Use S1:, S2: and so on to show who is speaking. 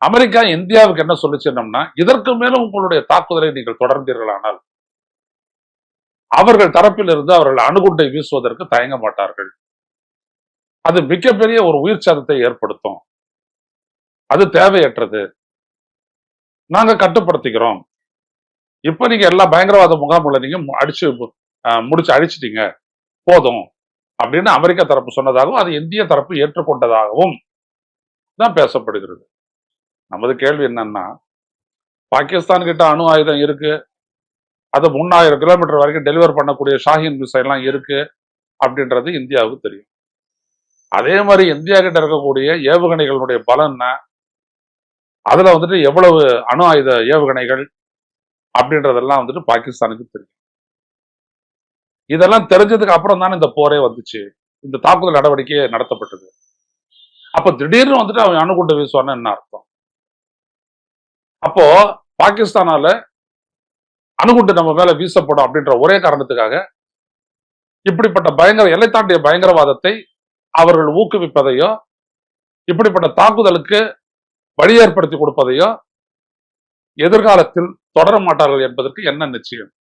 S1: America இந்தியாவுக்கு என்ன சொல்லிச்சுன்னோம்னா, இதற்கு மேலும் உங்களுடைய தாக்குதலை நீங்கள் தொடர்ந்தீர்களானால் அவர்கள் தரப்பில் இருந்து அவர்கள் அணுகுண்டை வீசுவதற்கு தயங்க மாட்டார்கள். அது மிகப்பெரிய ஒரு உயிர் சேதத்தை ஏற்படுத்தும். அது தேவையற்றது. நாங்க கட்டுப்படுத்திக்கிறோம். இப்ப நீங்க எல்லா பயங்கரவாத முகாம்களை நீங்க முடிச்சு அழிச்சிட்டீங்க, போதும் அப்படின்னு அமெரிக்க தரப்பு சொன்னதாகவும் அது இந்திய தரப்பு ஏற்றுக்கொண்டதாகவும் தான் பேசப்படுகிறது. நமது கேள்வி என்னன்னா, பாகிஸ்தான் கிட்ட அணு ஆயுதம் இருக்கு, அது 3000 கிலோமீட்டர் வரைக்கும் டெலிவர் பண்ணக்கூடிய ஷாஹின் மிசைல் எல்லாம் இருக்கு அப்படின்றது இந்தியாவுக்கு தெரியும். அதே மாதிரி இந்தியா கிட்ட இருக்கக்கூடிய ஏவுகணைகளுடைய பலம் என்ன, அதுல வந்துட்டு எவ்வளவு அணு ஆயுத ஏவுகணைகள் அப்படின்றதெல்லாம் வந்துட்டு பாகிஸ்தானுக்கு தெரியும். இதெல்லாம் தெரிஞ்சதுக்கு அப்புறம் தானே இந்த போரே வந்துச்சு, இந்த தாக்குதல் நடவடிக்கையே நடத்தப்பட்டது. அப்ப திடீர்னு வந்துட்டு அவன் அணுகுண்டு வீசுவான்னு என்ன அர்த்தம்? அப்போ பாகிஸ்தானால அணுகுண்டு நம்ம மேல வீசப்படும் அப்படின்ற ஒரே காரணத்துக்காக இப்படிப்பட்ட எல்லை தாண்டிய பயங்கரவாதத்தை அவர்கள் ஊக்குவிப்பதையோ, இப்படிப்பட்ட தாக்குதலுக்கு வழி ஏற்படுத்தி கொடுப்பதையோ எதிர்காலத்தில் தொடர மாட்டார்கள் என்பதற்கு என்ன நிச்சயம்?